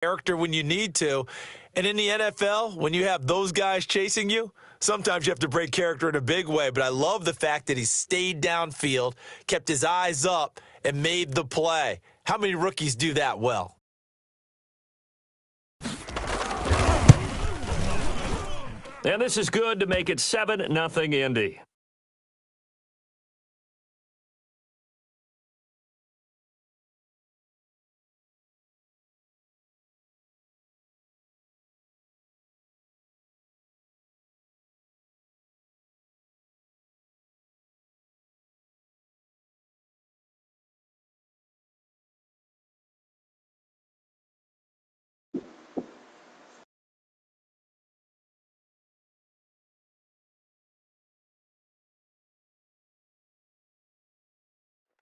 character when you need to. And in the NFL, when you have those guys chasing you, sometimes you have to break character in a big way. But I love the fact that he stayed downfield, kept his eyes up, and made the play. How many rookies do that well? And this is good to make it 7-0 Indy.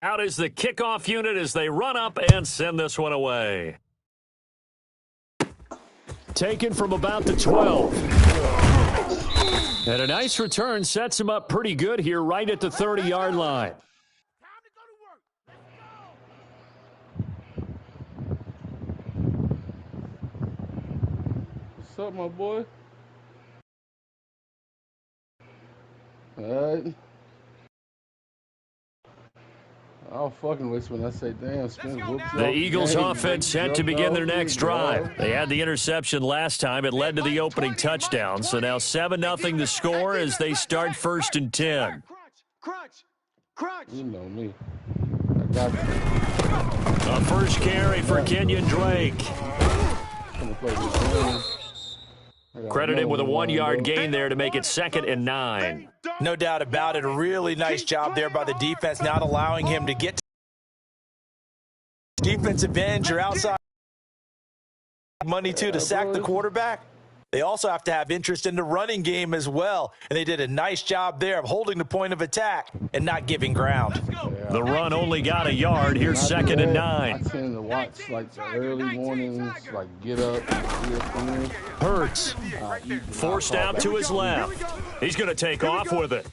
Out is the kickoff unit as they run up and send this one away. Taken from about the 12. And a nice return sets him up pretty good here right at the 30-yard line. What's up, my boy? All right. I'll fucking wish when I say, damn, Spence whooped you. The Eagles offense set to begin their next drive. They had the interception last time. It led to the opening touchdown. So now 7-0 the score as they start 1st and 10. You know me. I got you. A first carry for Kenyon Drake. Credit him with a 1-yard gain there to make it 2nd and 9. No doubt about it. A really nice job there by the defense, not allowing him to get to defensive end. You're outside money, too, to sack the quarterback. They also have to have interest in the running game as well. And they did a nice job there of holding the point of attack and not giving ground. The run only got a yard. Here's 2nd and 9. I tend to watch, like, the early mornings, like, get up. Hurts. Forced out to his left. He's going to take off with it.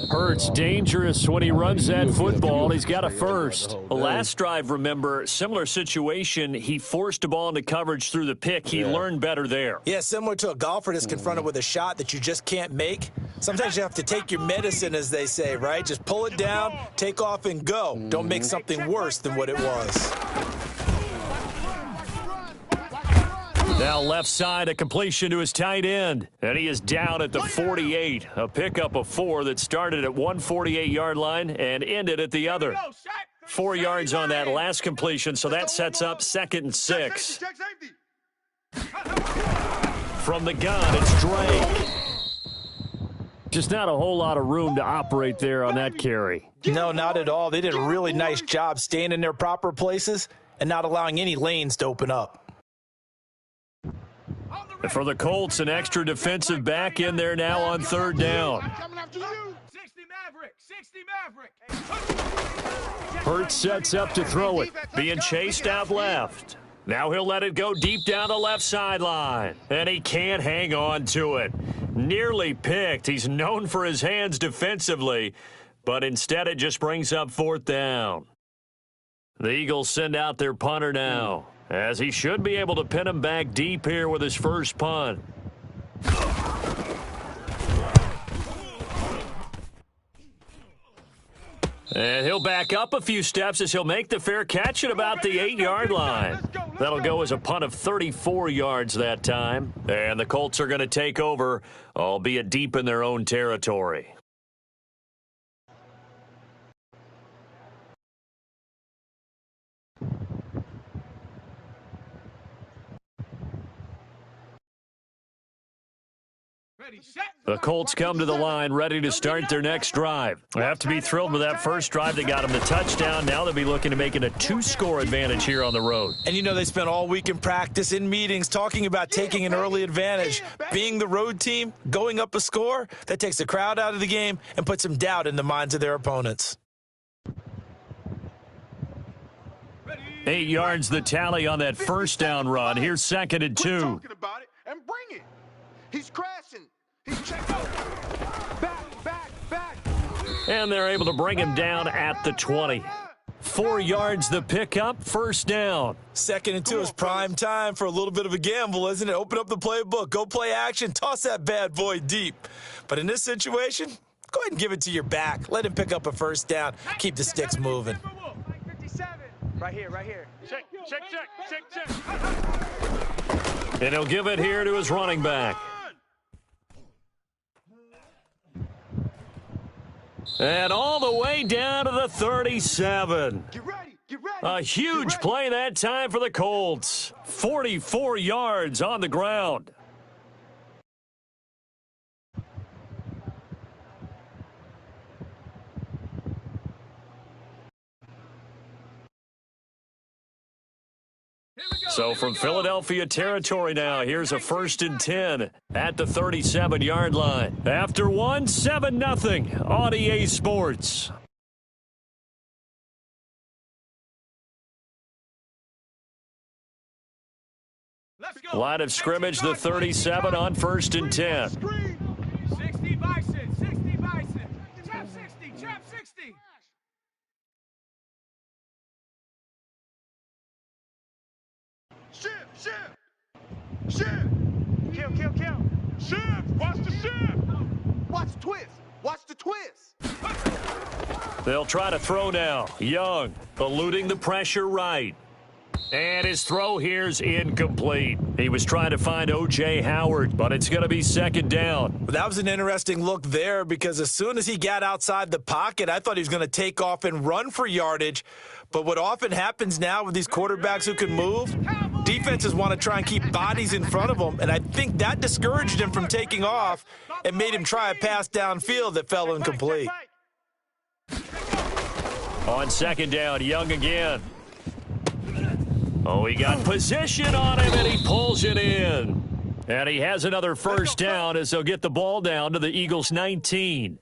Hurts dangerous when he runs that football. He's got a first. Last drive, remember, similar situation. He forced a ball into coverage through the pick. He learned better there. Yeah, similar to a golfer that's confronted with a shot that you just can't make. Sometimes you have to take your medicine, as they say, right? Just pull it down, take off, and go. Don't make something worse than what it was. Now left side, a completion to his tight end. And he is down at the 48. A pickup of 4 that started at 148-yard line and ended at the other. 4 yards on that last completion, so that sets up 2nd and 6. From the gun, it's Drake. Just not a whole lot of room to operate there on that carry. No, not at all. They did a really nice job staying in their proper places and not allowing any lanes to open up. And for the Colts, an extra defensive back in there now on 3rd down. Hurts sets up to throw it. Being chased out left. Now he'll let it go deep down the left sideline. And he can't hang on to it. Nearly picked. He's known for his hands defensively. But instead it just brings up 4th down. The Eagles send out their punter now, as he should be able to pin him back deep here with his first punt. And he'll back up a few steps as he'll make the fair catch at about the 8-yard line. That'll go as a punt of 34 yards that time. And the Colts are going to take over, albeit deep in their own territory. The Colts come to the line ready to start their next drive. They have to be thrilled with that first drive. They got them the touchdown. Now they'll be looking to make it a 2-score advantage here on the road. And you know they spent all week in practice, in meetings, talking about taking an early advantage. Being the road team, going up a score, that takes the crowd out of the game and puts some doubt in the minds of their opponents. 8 yards the tally on that first down run. Here's 2nd and 2. Talking about it and bring it. He's crashing. He's checked out. Back. And they're able to bring him down at the 20. 44 yards the pickup, first down. Second and 2 is prime time for a little bit of a gamble, isn't it? Open up the playbook, go play action, toss that bad boy deep. But in this situation, go ahead and give it to your back. Let him pick up a first down. Keep the sticks moving. Right here. Check. And he'll give it here to his running back. And all the way down to the 37. Get ready. A huge play that time for the Colts. 44 yards on the ground. So from Philadelphia territory now, here's a 1st and 10 at the 37-yard line. After one, 7-0 on EA Sports. Line of scrimmage, the 37 on 1st and 10. 60 Bison. Trap 60. Shift. Kill. Shift. Watch the shift. Watch the twist. They'll try to throw now. Young eluding the pressure right. And his throw here's incomplete. He was trying to find O.J. Howard, but it's going to be 2nd down. That was an interesting look there because as soon as he got outside the pocket, I thought he was going to take off and run for yardage. But what often happens now with these quarterbacks who can move, defenses want to try and keep bodies in front of them, and I think that discouraged him from taking off and made him try a pass downfield that fell incomplete. On 2nd down, Young again. Oh, he got position on him, and he pulls it in. And he has another first down as they'll get the ball down to the Eagles' 19.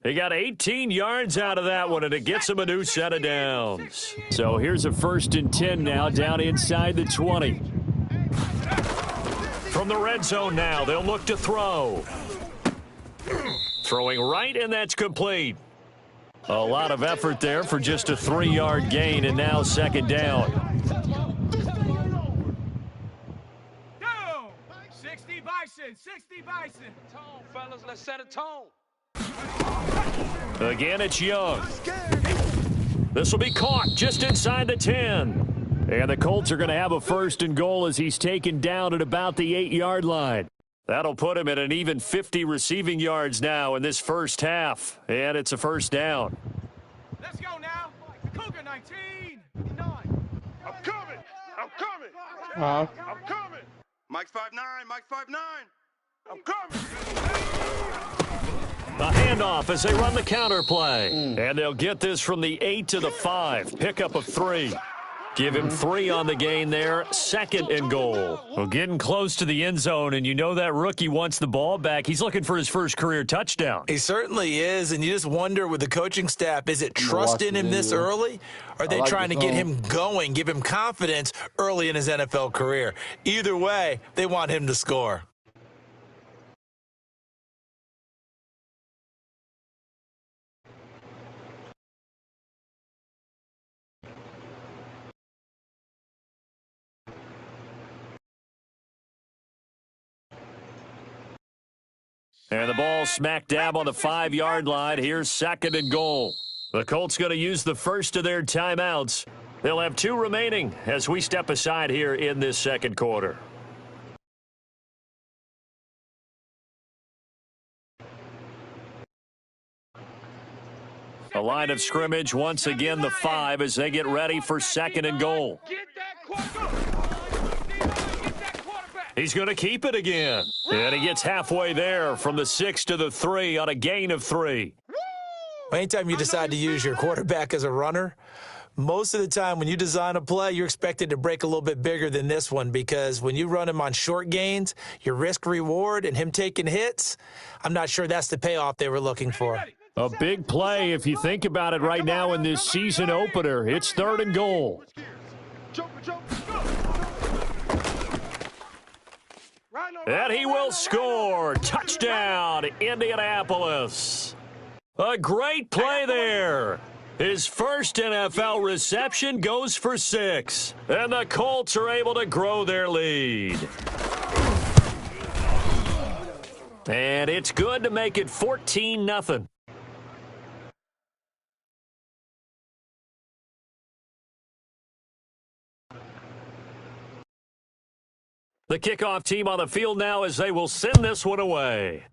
He got 18 yards out of that one, and it gets him a new set of downs. So here's a 1st and 10 now down inside the 20. From the red zone now, they'll look to throw. Throwing right, and that's complete. A lot of effort there for just a 3-yard gain, and now 2nd down. 60 Bison. Tone, fellas, let's set a tone. Again, it's Young. This will be caught just inside the 10. And the Colts are going to have a 1st and goal as he's taken down at about the 8-yard line. That'll put him at an even 50 receiving yards now in this first half. And it's a 1st down. Let's go now. The Cougar 19. I'm coming. Huh? I'm coming. Mike's 5'9". I'm coming. A handoff as they run the counter play. And they'll get this from the 8 to the 5. Pickup of 3. Give him 3 on the gain there. 2nd and goal. Well, getting close to the end zone, and you know that rookie wants the ball back. He's looking for his first career touchdown. He certainly is, and you just wonder with the coaching staff, is it trust in him this early? Or are they trying to get him going, give him confidence early in his NFL career? Either way, they want him to score. And the ball smack dab on the 5-yard line. Here's 2nd and goal. The Colts going to use the first of their timeouts. They'll have 2 remaining as we step aside here in this 2nd quarter. A line of scrimmage, once again the 5 as they get ready for 2nd and goal. He's going to keep it again. And he gets halfway there from the 6 to the 3 on a gain of 3. Anytime you decide to use your quarterback as a runner, most of the time when you design a play, you're expected to break a little bit bigger than this one because when you run him on short gains, your risk-reward and him taking hits, I'm not sure that's the payoff they were looking for. A big play if you think about it right now in this season opener. It's 3rd and goal. And he will score. Touchdown, Indianapolis. A great play there. His first NFL reception goes for 6. And the Colts are able to grow their lead. And it's good to make it 14-0. The kickoff team on the field now as they will send this one away.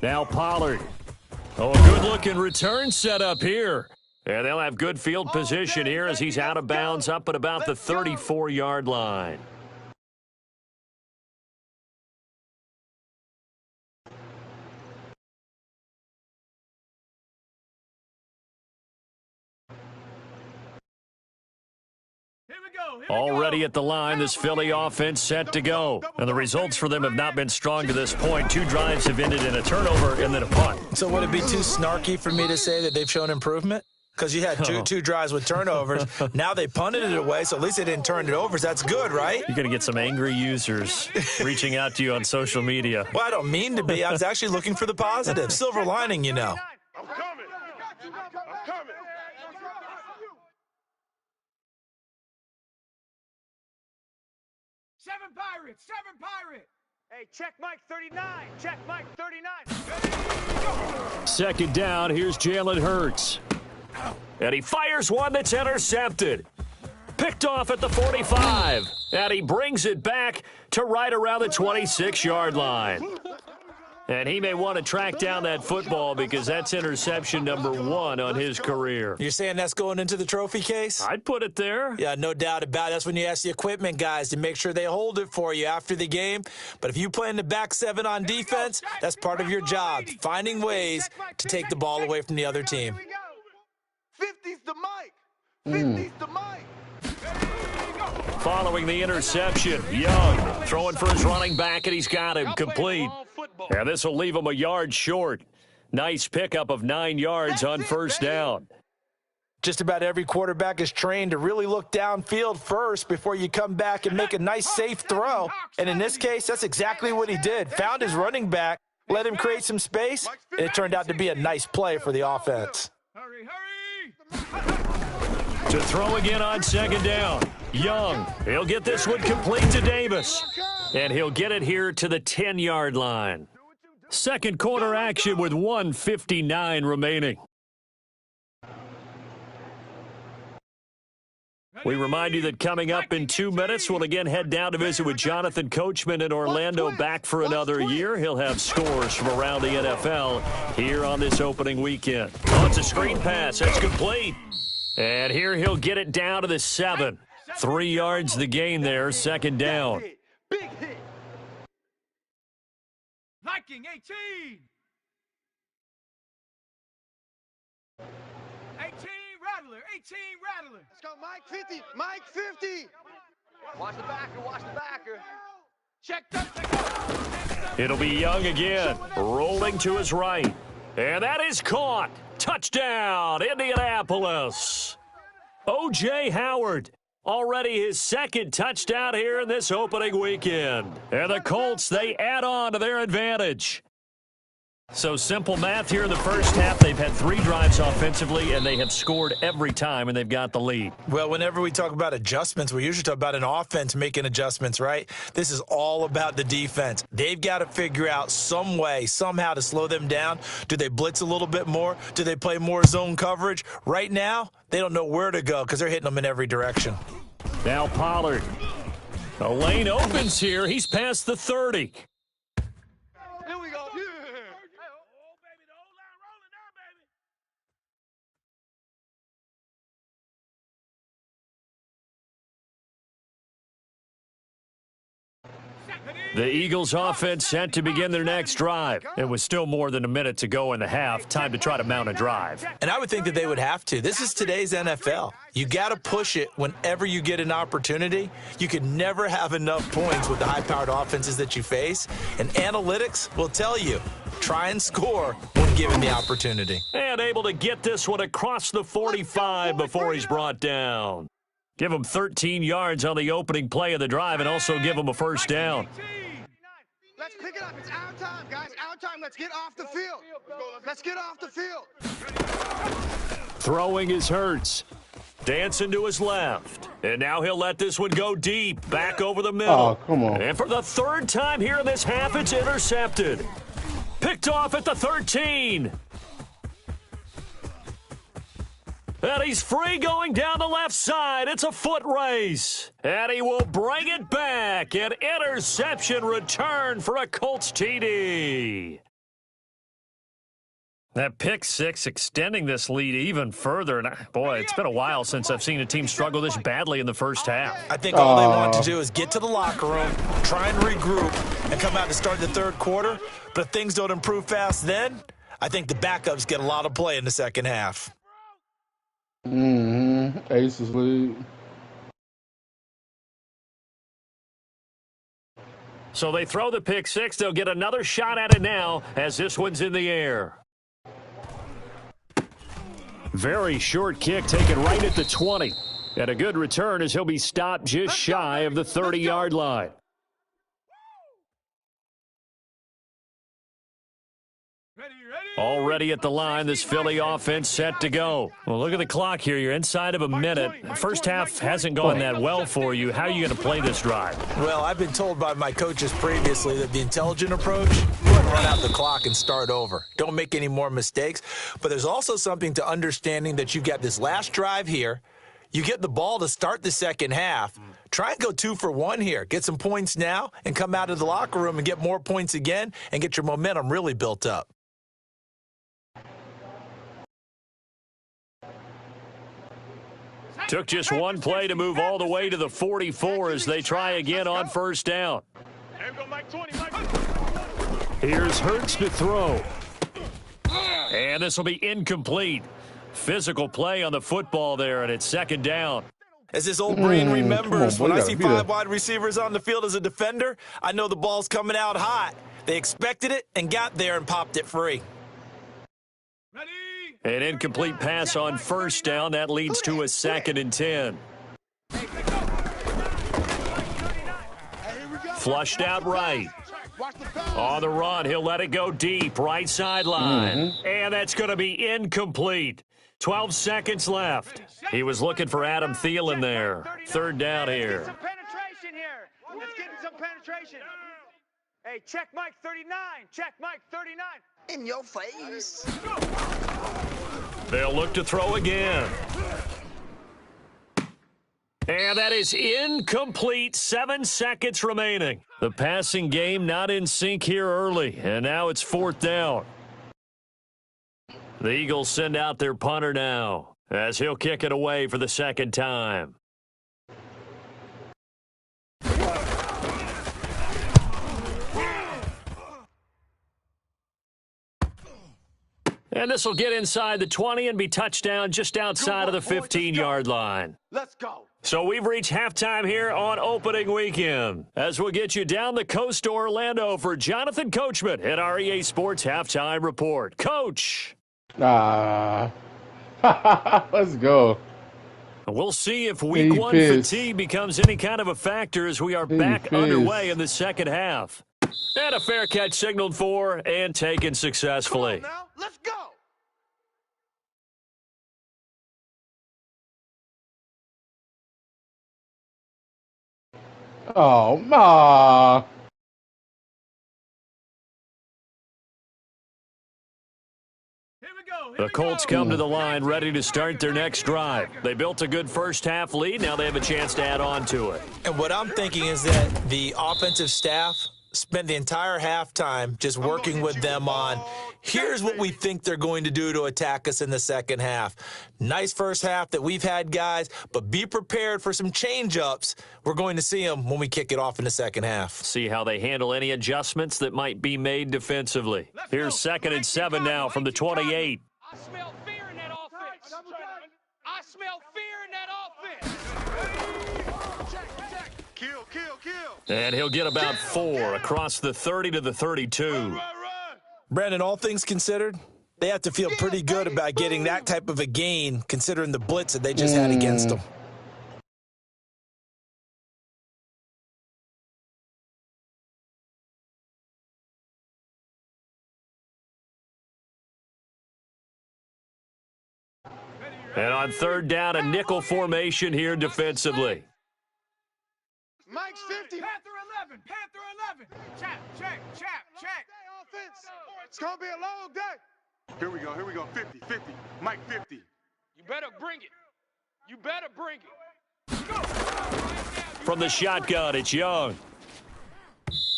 Now Pollard. Oh, a good-looking return set up here. And they'll have good field position here as he's out of bounds up at about the 34-yard line. Already at the line, this Philly offense set to go. And the results for them have not been strong to this point. 2 drives have ended in a turnover and then a punt. So would it be too snarky for me to say that they've shown improvement? Because you had two drives with turnovers. Now they punted it away, so at least they didn't turn it over. So that's good, right? You're going to get some angry users reaching out to you on social media. Well, I don't mean to be. I was actually looking for the positive. Silver lining, you know. I'm coming. I'm coming. 7 Pirates! 7 Pirates! Hey, check Mike 39. Check Mike 39. Second down, here's Jalen Hurts. And he fires one that's intercepted. Picked off at the 45. And he brings it back to right around the 26-yard line. And he may want to track down that football because that's interception number 1 on his career. You're saying that's going into the trophy case? I'd put it there. Yeah, no doubt about it. That's when you ask the equipment guys to make sure they hold it for you after the game. But if you play in the back 7 on defense, that's part of your job, finding ways to take the ball away from the other team. 50's the mic. 50's the mic. Following the interception, Young throwing for his running back, and he's got him complete. And this will leave him a yard short. Nice pickup of 9 yards on first down. Just about every quarterback is trained to really look downfield first before you come back and make a nice, safe throw. And in this case, that's exactly what he did. Found his running back, let him create some space, and it turned out to be a nice play for the offense. Hurry, hurry! To throw again on second down. Young, he'll get this one complete to Davis. And he'll get it here to the 10-yard line. Second quarter action with 1:59 remaining. We remind you that coming up in 2 minutes, we'll again head down to visit with Jonathan Coachman in Orlando, back for another year. He'll have scores from around the NFL here on this opening weekend. Oh, it's a screen pass. That's complete. And here he'll get it down to the 7. 3 yards the gain there, second down. Big hit. Viking 18! 18 Rattler! 18 Rattler! Let's go, Mike 50. Mike 50. Watch the backer. Watch the backer. Check that! It'll be Young again, rolling to his right. And that is caught. Touchdown, Indianapolis. O.J. Howard, already his second touchdown here in this opening weekend. And the Colts, they add on to their advantage. So simple math here in the first half. They've had 3 drives offensively, and they have scored every time, and they've got the lead. Well, whenever we talk about adjustments, we usually talk about an offense making adjustments, right? This is all about the defense. They've got to figure out some way, somehow to slow them down. Do they blitz a little bit more? Do they play more zone coverage? Right now, they don't know where to go because they're hitting them in every direction. Now Pollard. The lane opens here. He's past the 30. Here we go. The Eagles offense set to begin their next drive. It was still more than a minute to go in the half. Time to try to mount a drive. And I would think that they would have to. This is today's NFL. You got to push it whenever you get an opportunity. You can never have enough points with the high-powered offenses that you face. And analytics will tell you, try and score when given the opportunity. And able to get this one across the 45 before he's brought down. Give him 13 yards on the opening play of the drive and also give him a first down. Let's pick it up. It's our time, guys. Our time. Let's get off the field. Let's get off the field. Throwing is Hurts. Dancing to his left. And now he'll let this one go deep. Back over the middle. Oh, come on. And for the third time here in this half, it's intercepted. Picked off at the 13. And he's free going down the left side. It's a foot race. And he will bring it back. An interception return for a Colts TD. That pick six extending this lead even further. And boy, it's been a while since I've seen a team struggle this badly in the first half. I think all they want to do is get to the locker room, try and regroup, and come out to start the third quarter. But if things don't improve fast then, I think the backups get a lot of play in the second half. Aces lead. So they throw the pick six. They'll get another shot at it now as this one's in the air. Very short kick taken right at the 20. And a good return as he'll be stopped just shy of the 30-yard line. Already at the line, this Philly offense set to go. Well, look at the clock here. You're inside of a minute. First half hasn't gone that well for you. How are you going to play this drive? Well, I've been told by my coaches previously that the intelligent approach, you want to run out the clock and start over. Don't make any more mistakes. But there's also something to understanding that you got this last drive here. You get the ball to start the second half. Try and go 2 for 1 here. Get some points now and come out of the locker room and get more points again and get your momentum really built up. Took just one play to move all the way to the 44 as they try again on first down. Here's Hurts to throw. And this will be incomplete. Physical play on the football there, and it's second down. As this old brain remembers, when I see 5 wide receivers on the field as a defender, I know the ball's coming out hot. They expected it and got there and popped it free. An incomplete pass on first down. That leads to a 2nd and 10. Flushed out right. On the run, he'll let it go deep. Right sideline. And that's going to be incomplete. 12 seconds left. He was looking for Adam Thielen there. Third down here. Some penetration here. Let's get some penetration. Hey, check Mike 39. Check Mike 39. In your face. They'll look to throw again. And that is incomplete. 7 seconds remaining. The passing game not in sync here early. And now it's 4th down. The Eagles send out their punter now as he'll kick it away for the 2nd time. And this will get inside the 20 and be touchdown just outside of the 15-yard line. Let's go. So we've reached halftime here on opening weekend. As we'll get you down the coast to Orlando for Jonathan Coachman at our EA Sports Halftime Report. Coach. Let's go. We'll see if week one fatigue becomes any kind of a factor as we are back underway in the second half. And a fair catch signaled for and taken successfully. Come on now. Let's go. Oh, ma. The Colts come to the line ready to start their next drive. They built a good first half lead. Now they have a chance to add on to it. And what I'm thinking is that the offensive staff spent the entire halftime just working with them on, here's what we think they're going to do to attack us in the second half. Nice first half that we've had, guys, but be prepared for some change-ups. We're going to see them when we kick it off in the second half. See how they handle any adjustments that might be made defensively. Here's 2nd and 7 now from the 28. I smell fear in that offense. I smell fear in that offense. Kill. And he'll get about 4 across the 30 to the 32. Brandon, all things considered, they have to feel pretty good about getting that type of a gain considering the blitz that they just had against them. And on third down, a nickel formation here defensively. Mike's 50. Panther 11. Panther 11. Check. Offense. It's going to be a long day. Here we go. 50. Mike 50. You better bring it. From the shotgun, it's Young.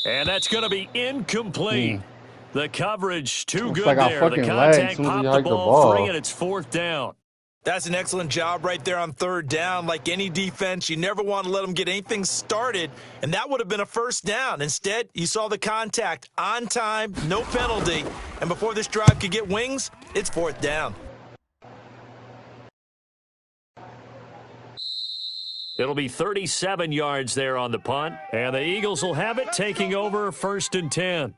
And that's going to be incomplete. The coverage too Looks good like I there. The fucking lagged contact as soon as he popped the hiked the ball ball. free, and it's fourth down. That's an excellent job right there on third down. Like any defense, you never want to let them get anything started, and that would have been a first down. Instead, you saw the contact on time, no penalty, and before this drive could get wings, it's fourth down. It'll be 37 yards there on the punt, and the Eagles will have it taking over first and 10.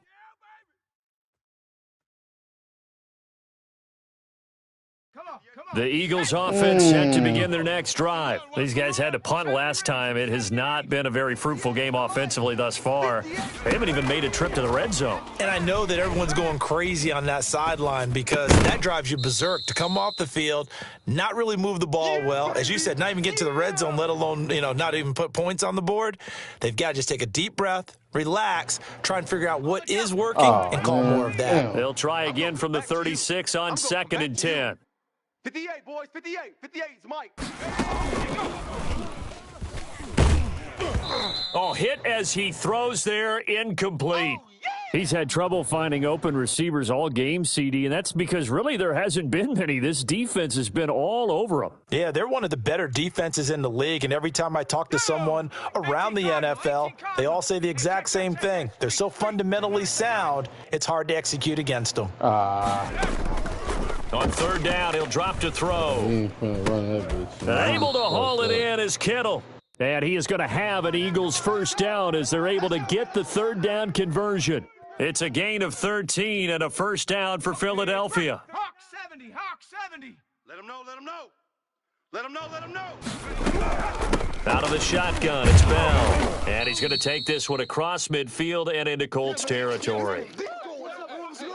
The Eagles offense set to begin their next drive. These guys had to punt last time. It has not been a very fruitful game offensively thus far. They haven't even made a trip to the red zone. And I know that everyone's going crazy on that sideline because that drives you berserk to come off the field, not really move the ball well. As you said, not even get to the red zone, let alone, not even put points on the board. They've got to just take a deep breath, relax, try and figure out what is working and call more of that. They'll try again from the 36 on second and 10. 58, boys. 58. 58 is Mike. Oh, hit as he throws there, incomplete. He's had trouble finding open receivers all game, CD, and that's because really there hasn't been many. This defense has been all over them. Yeah, they're one of the better defenses in the league, and every time I talk to someone around the NFL, they all say the exact same thing. They're so fundamentally sound, it's hard to execute against them. On third down, he'll drop to throw. He ain't finna run that bitch. Able to haul it in is Kittle. And he is going to have an Eagles first down as they're able to get the third down conversion. It's a gain of 13 and a first down for Philadelphia. Hawk 70. Let him know. Out of the shotgun, it's Bell. And he's going to take this one across midfield and into Colts territory.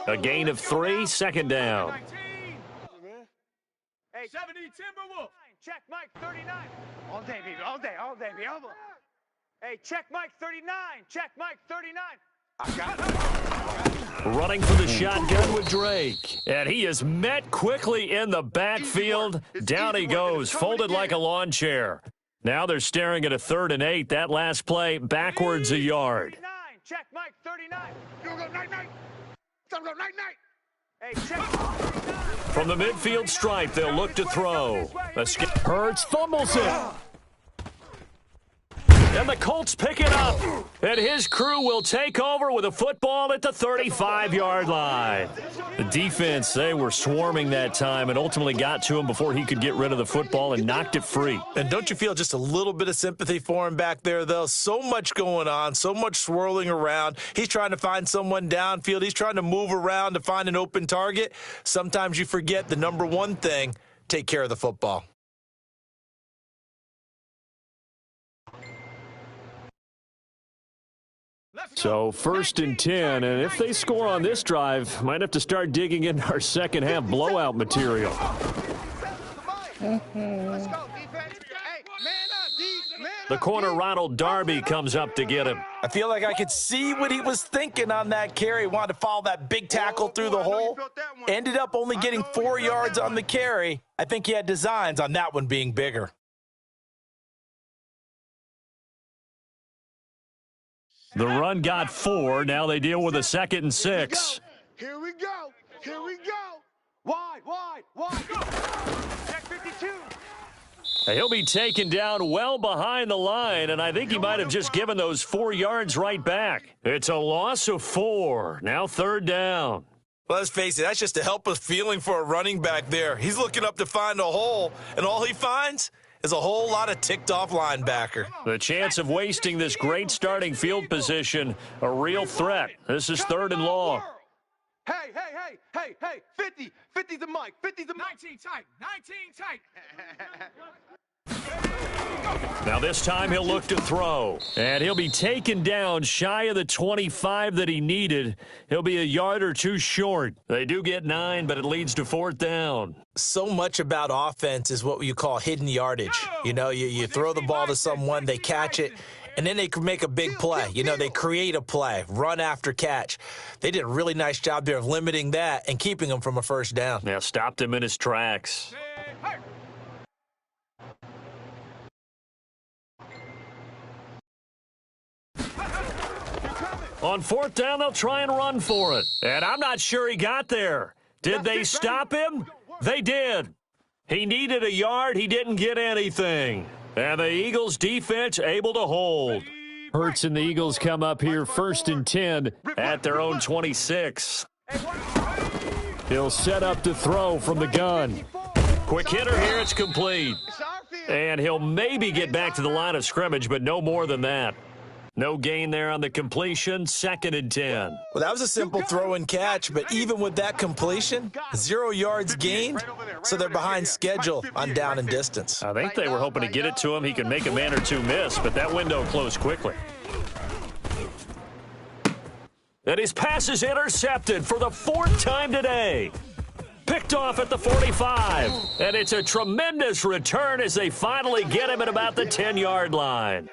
A gain of 3, second down. Hey, 70 Timberwolf. Check Mike 39. All day, baby. All day. Hey, check Mike 39. Check Mike 39. Running for the shotgun with Drake. And he is met quickly in the backfield. Down he goes, folded like a lawn chair. Now they're staring at a 3rd and 8. That last play, backwards a yard. 39. Check Mike 39. Go night. Hey, check. From the midfield stripe, they'll look to throw. Hurts fumbles it. And the Colts pick it up. And his crew will take over with a football at the 35-yard line. The defense, they were swarming that time and ultimately got to him before he could get rid of the football and knocked it free. And don't you feel just a little bit of sympathy for him back there, though? So much going on, so much swirling around. He's trying to find someone downfield. He's trying to move around to find an open target. Sometimes you forget the number one thing, take care of the football. So 1st and 10, and if they score on this drive, might have to start digging into our second half blowout material. Let's go, defense. Hey, man up, D. Man The up, corner, D. Ronald Darby, comes up to get him. I feel like I could see what he was thinking on that carry. He wanted to follow that big tackle through the hole. Ended up only getting 4 yards on the carry. I think he had designs on that one being bigger. The run got 4. Now they deal with a 2nd and 6. Here we go. Wide. Check 52. He'll be taken down well behind the line, and I think he might have just given those 4 yards right back. It's a loss of 4. Now 3rd down. Let's face it, that's just a helpless feeling for a running back there. He's looking up to find a hole, and all he finds is a whole lot of ticked-off linebacker. The chance of wasting this great starting field position, a real threat. This is 3rd and long. Hey, 50. 50's the mic. 50's the mic. 19 tight. Now this time he'll look to throw. And he'll be taken down shy of the 25 that he needed. He'll be a yard or two short. They do get 9, but it leads to 4th down. So much about offense is what you call hidden yardage. You know, you throw the ball to someone, they catch it, and then they can make a big play. You know, they create a play, run after catch. They did a really nice job there of limiting that and keeping him from a first down. Now stopped him in his tracks. On 4th down, they'll try and run for it. And I'm not sure he got there. Did they stop him? They did. He needed a yard. He didn't get anything. And the Eagles' defense able to hold. Hurts and the Eagles come up here 1st and 10 at their own 26. He'll set up to throw from the gun. Quick hitter here. It's complete. And he'll maybe get back to the line of scrimmage, but no more than that. No gain there on the completion, 2nd and 10. Well, that was a simple throw and catch, but even with that completion, 0 yards gained, so they're behind schedule on down and distance. I think they were hoping to get it to him. He could make a man or two miss, but that window closed quickly. And his pass is intercepted for the 4th time today. Picked off at the 45, and it's a tremendous return as they finally get him at about the 10-yard line.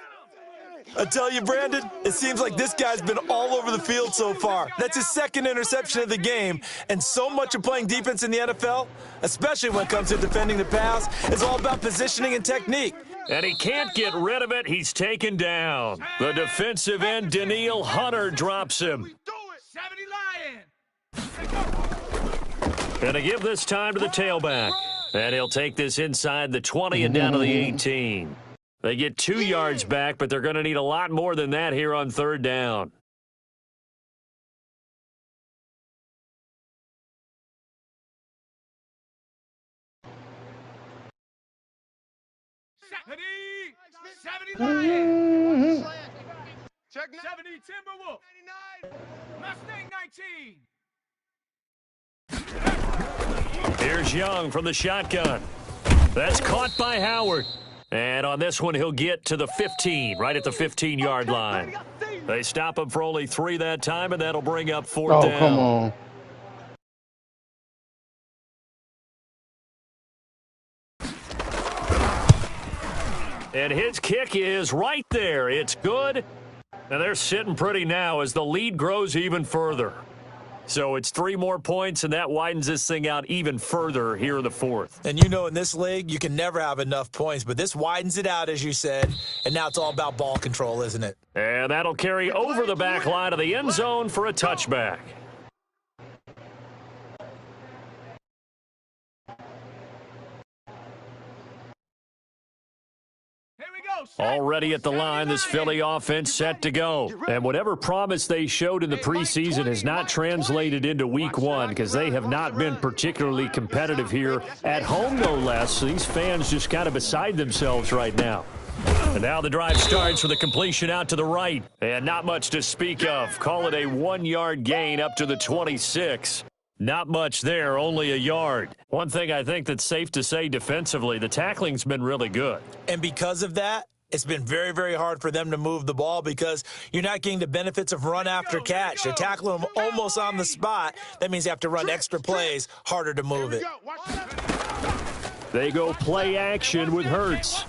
I tell you, Brandon, it seems like this guy's been all over the field so far. That's his 2nd interception of the game, and so much of playing defense in the NFL, especially when it comes to defending the pass, is all about positioning and technique. And he can't get rid of it. He's taken down. The defensive end, Daniil Hunter, drops him. 70 Lions. And to give this time to the tailback. And he'll take this inside the 20 and down to the 18. They get 2 yards back, but they're going to need a lot more than that here on 3rd down. Check 70 Timberwolf. 99. Mustang 19. Here's Young from the shotgun. That's caught by Howard. And on this one, he'll get to the 15, right at the 15-yard line. They stop him for only 3 that time, and that'll bring up 4th down. Oh, come on. And his kick is right there. It's good. And they're sitting pretty now as the lead grows even further. So it's 3 more points, and that widens this thing out even further here in the 4th. And you know, in this league, you can never have enough points, but this widens it out, as you said, and now it's all about ball control, isn't it? And that'll carry over the back line of the end zone for a touchback. Already at the line, this Philly offense set to go. And whatever promise they showed in the preseason has not translated into week 1 because they have not been particularly competitive here at home, no less. So these fans just kind of beside themselves right now. And now the drive starts with a completion out to the right. And not much to speak of. Call it a 1-yard gain up to the 26. Not much there, only a yard. One thing I think that's safe to say defensively, the tackling's been really good. And because of that, it's been very, very hard for them to move the ball because you're not getting the benefits of run after catch. They're tackling them almost on the spot. That means you have to run extra plays, harder to move it. They go play action with Hurts.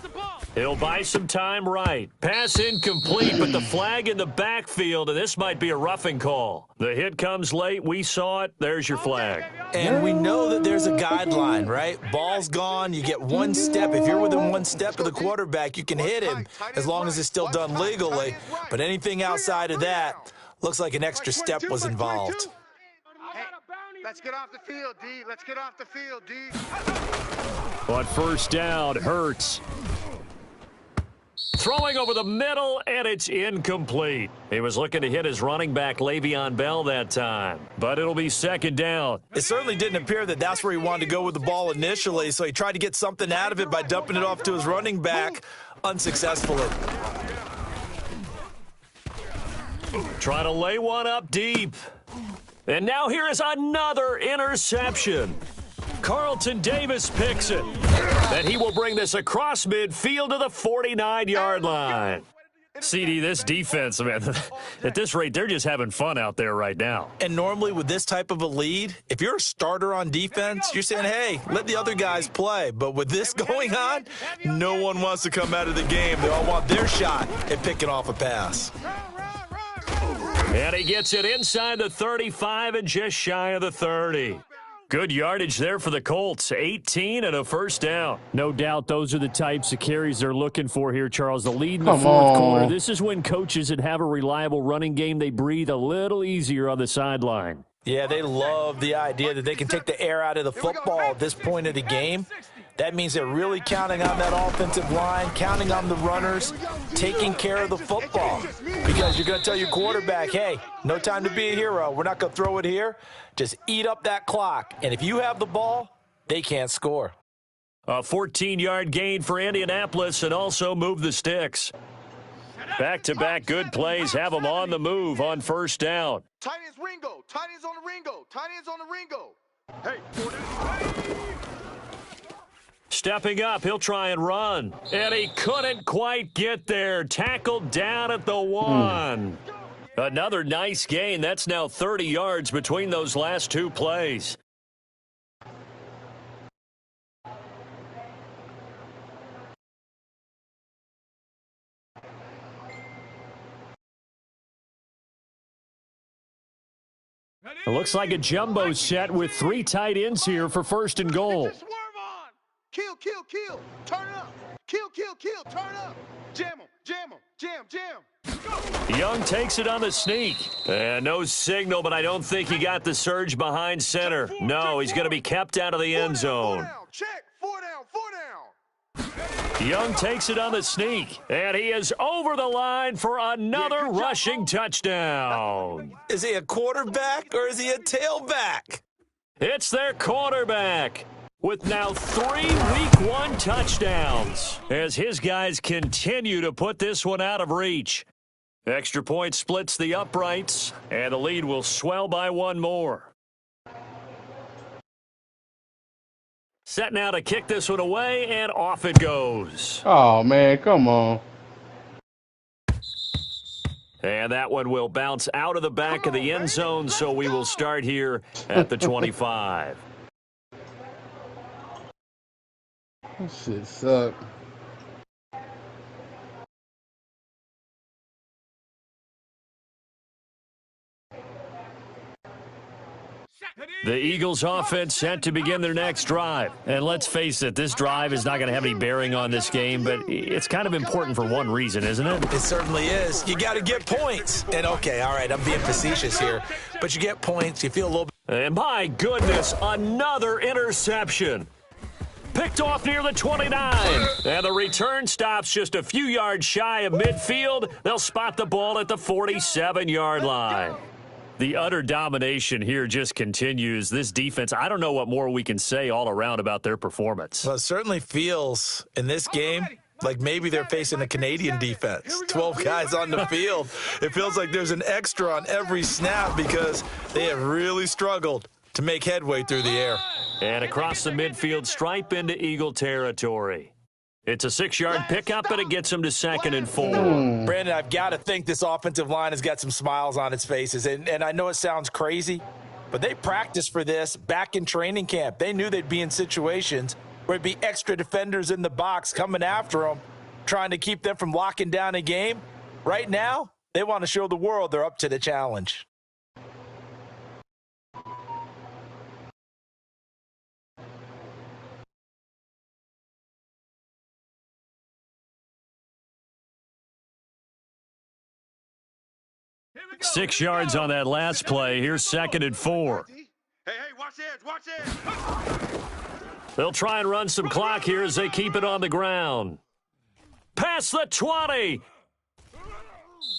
He'll buy some time right. Pass incomplete, but the flag in the backfield, and this might be a roughing call. The hit comes late. We saw it. There's your flag. And we know that there's a guideline, right? Ball's gone. You get 1 step. If you're within 1 step of the quarterback, you can hit him as long as it's still done legally. But anything outside of that looks like an extra step was involved. Let's get off the field, D. Let's get off the field, D. On 1st down, Hurts. Throwing over the middle, and it's incomplete. He was looking to hit his running back, Le'Veon Bell, that time. But it'll be 2nd down. It certainly didn't appear that that's where he wanted to go with the ball initially, so he tried to get something out of it by dumping it off to his running back unsuccessfully. Try to lay one up deep. And now here is another interception. Carlton Davis picks it. And he will bring this across midfield to the 49-yard line. CD, this defense, man, at this rate, they're just having fun out there right now. And normally with this type of a lead, if you're a starter on defense, you're saying, hey, let the other guys play. But with this going on, no one wants to come out of the game. They all want their shot at picking off a pass. And he gets it inside the 35 and just shy of the 30. Good yardage there for the Colts, 18 and a first down. No doubt those are the types of carries they're looking for here, Charles. The lead in the fourth quarter. This is when coaches that have a reliable running game, they breathe a little easier on the sideline. Yeah, they love the idea that they can take the air out of the football at this point of the game. That means they're really counting on that offensive line, counting on the runners, taking care of the football. Because you're going to tell your quarterback, hey, no time to be a hero. We're not going to throw it here. Just eat up that clock. And if you have the ball, they can't score. A 14-yard gain for Indianapolis and also move the sticks. Back-to-back good plays have them on the move on first down. Tight ends Ringo. Tight ends on the Ringo. Tight ends on the Ringo. Hey, Stepping up, he'll try and run. And he couldn't quite get there. Tackled down at the 1. Another nice gain. That's now 30 yards between those last two plays. It looks like a jumbo set with 3 tight ends here for first and goal. Kill, kill, kill. Turn it up. Kill, kill, kill. Turn it up. Jam him, jam him, jam, jam. Young takes it on the sneak. And no signal, but I don't think he got the surge behind center. No, he's going to be kept out of the end zone. Check. 4 down, 4 down. Young takes it on the sneak. And he is over the line for another rushing touchdown. Is he a quarterback or is he a tailback? It's their quarterback, with now 3 Week 1 touchdowns, as his guys continue to put this one out of reach. Extra point splits the uprights, and the lead will swell by 1 more. Set now to kick this one away, and off it goes. Oh, man, come on. And that one will bounce out of the back of the end zone, so we will start here at the 25. This shit suck. The Eagles offense set to begin their next drive. And let's face it, this drive is not going to have any bearing on this game, but it's kind of important for one reason, isn't it? It certainly is. You got to get points. And, okay, all right, I'm being facetious here, but you get points. You feel a little bit. And my goodness, another interception. Picked off near the 29. And the return stops just a few yards shy of midfield. They'll spot the ball at the 47-yard line. The utter domination here just continues. This defense, I don't know what more we can say all around about their performance. Well, it certainly feels in this game like maybe they're facing a Canadian defense. 12 guys on the field. It feels like there's an extra on every snap because they have really struggled to make headway through the air. And across the midfield stripe into Eagle territory. It's a 6-yard pickup, and it gets them to 2nd and 4. Brandon, I've got to think this offensive line has got some smiles on its faces. And I know it sounds crazy, but they practiced for this back in training camp. They knew they'd be in situations where it'd be extra defenders in the box coming after them, trying to keep them from locking down a game. Right now, they want to show the world they're up to the challenge. Go. 6 yards on that last play. Here's 2nd and 4. Hey, watch edge, watch edge. They'll try and run some clock here as they keep it on the ground. Past the 20.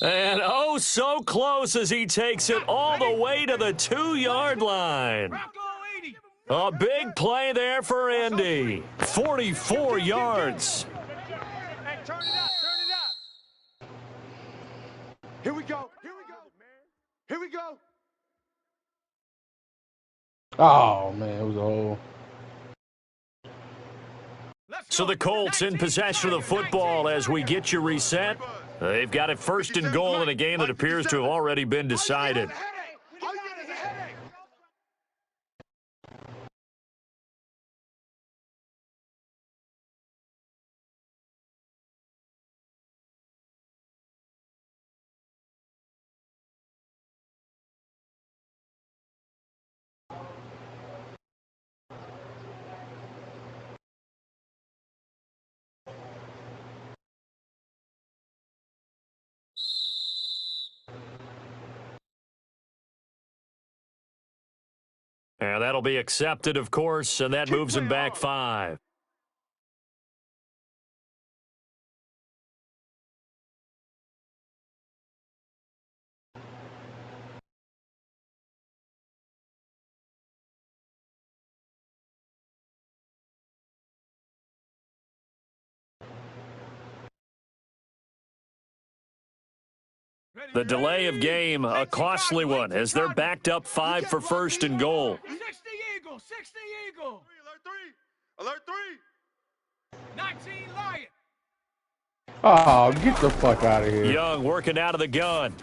And oh, so close as he takes it all the way to the 2-yard line. A big play there for Indy. 44 yards. Hey, turn it up, turn it up. Here we go, here we go, man. Here we go. Oh, man, it was a hole. So the Colts in possession of the football as we get you reset. They've got it first and goal in a game that appears to have already been decided. And that'll be accepted, of course, and that moves him back 5. The delay of game, a costly one, as they're backed up 5 for first and goal. 60 Eagle, 60 Eagle. Alert 3. 19 Lion. Oh, get the fuck out of here. Young working out of the gun.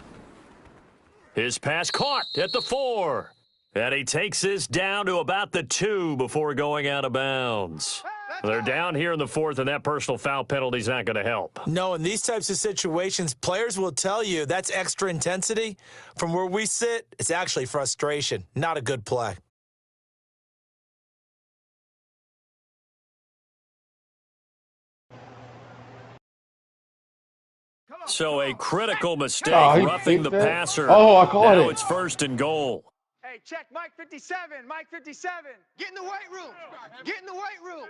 His pass caught at the 4. And he takes this down to about the 2 before going out of bounds. They're down here in the 4th, and that personal foul penalty is not going to help. No, in these types of situations, players will tell you that's extra intensity. From where we sit, it's actually frustration, not a good play. So a critical mistake, he roughing the kicked that. passer. Oh, I caught now it. It's first and goal. Hey, check Mike 57. Mike 57. Get in the weight room. Get in the weight room.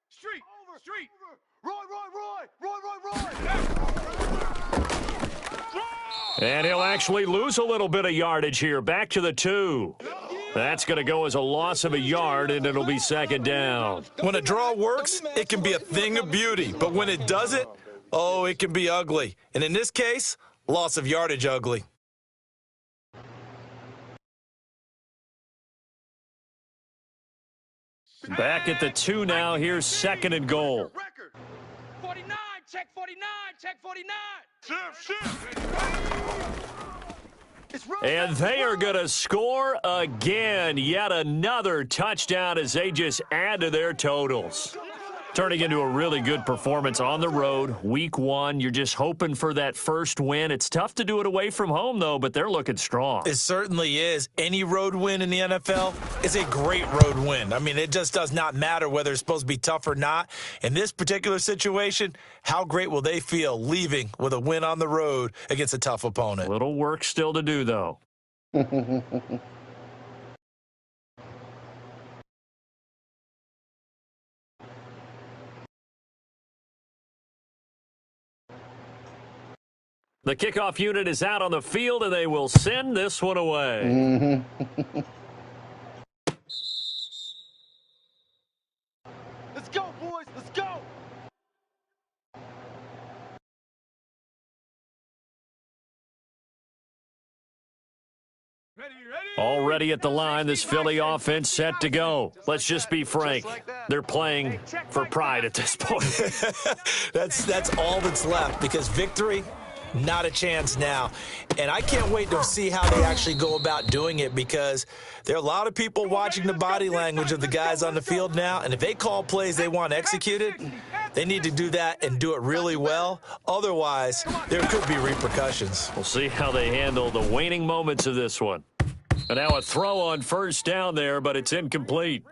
Street. Street. Roy. And he'll actually lose a little bit of yardage here. Back to the 2. That's going to go as a loss of a yard, and it'll be second down. When a draw works, it can be a thing of beauty. But when it doesn't, oh, it can be ugly. And in this case, loss of yardage ugly. Back at the 2 now. Here's second and goal. 49. Check 49. Check 49. And they are going to score again. Yet another touchdown as they just add to their totals. Turning into a really good performance on the road. Week 1, you're just hoping for that first win. It's tough to do it away from home, though, but they're looking strong. It certainly is. Any road win in the NFL is a great road win. I mean, it just does not matter whether it's supposed to be tough or not. In this particular situation, how great will they feel leaving with a win on the road against a tough opponent? Little work still to do, though. The kickoff unit is out on the field, and they will send this one away. Let's go, boys. Let's go. Already at the line, this Philly offense set to go. Let's just be frank. They're playing for pride at this point. That's all that's left, because victory, not a chance now. And I can't wait to see how they actually go about doing it, because there are a lot of people watching the body language of the guys on the field now, and if they call plays they want executed, they need to do that and do it really well. Otherwise, there could be repercussions. We'll see how they handle the waning moments of this one. And now a throw on first down there, but it's incomplete.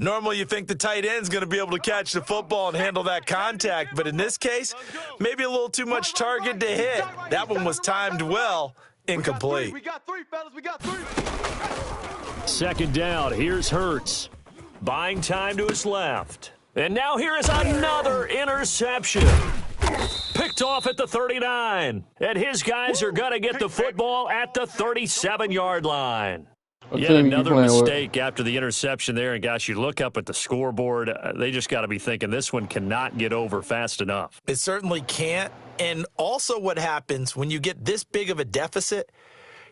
Normally you think the tight end's going to be able to catch the football and handle that contact, but in this case, maybe a little too much target to hit. That one was timed well, incomplete. We got 3, fellas. We got 3. Second down, here's Hurts. Buying time to his left. And now here is another interception. Picked off at the 39. And his guys are going to get the football at the 37-yard line. Yet another mistake after the interception there. And, gosh, you look up at the scoreboard, they just got to be thinking this one cannot get over fast enough. It certainly can't. And also what happens when you get this big of a deficit,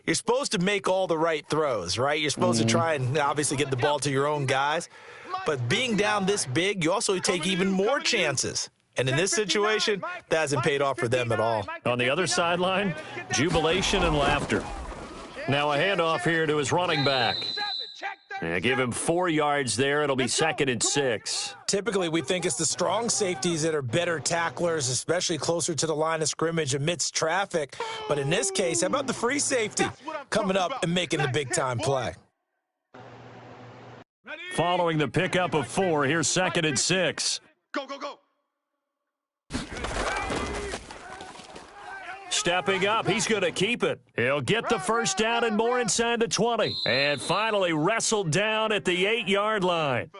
you're supposed to make all the right throws, right? You're supposed to try and obviously get the ball to your own guys. But being down this big, you also take even more chances. And in this situation, that hasn't paid off for them at all. On the other sideline, jubilation and laughter. Now a handoff here to his running back. Yeah, give him 4 yards there. It'll be 2nd and 6. Typically, we think it's the strong safeties that are better tacklers, especially closer to the line of scrimmage amidst traffic. But in this case, how about the free safety coming up and making the big-time play? Following the pickup of 4, here's 2nd and 6. Go, go, go. Stepping up, he's going to keep it. He'll get the first down and more inside the 20. And finally wrestled down at the 8-yard line.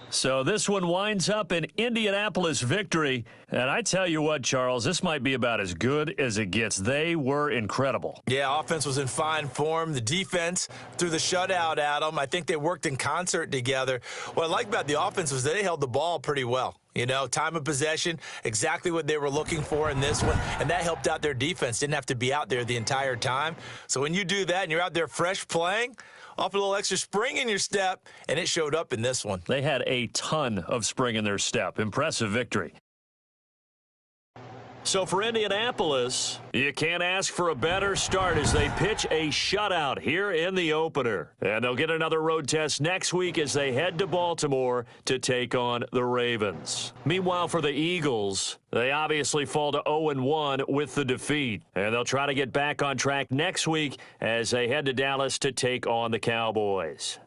So this one winds up an Indianapolis victory. And I tell you what, Charles, this might be about as good as it gets. They were incredible. Yeah, offense was in fine form. The defense threw the shutout at them. I think they worked in concert together. What I like about the offense was they held the ball pretty well. You know, time of possession, exactly what they were looking for in this one, and that helped out their defense. Didn't have to be out there the entire time. So when you do that and you're out there fresh playing, off a little extra spring in your step, and it showed up in this one. They had a ton of spring in their step. Impressive victory. So for Indianapolis, you can't ask for a better start as they pitch a shutout here in the opener. And they'll get another road test next week as they head to Baltimore to take on the Ravens. Meanwhile, for the Eagles, they obviously fall to 0-1 with the defeat. And they'll try to get back on track next week as they head to Dallas to take on the Cowboys.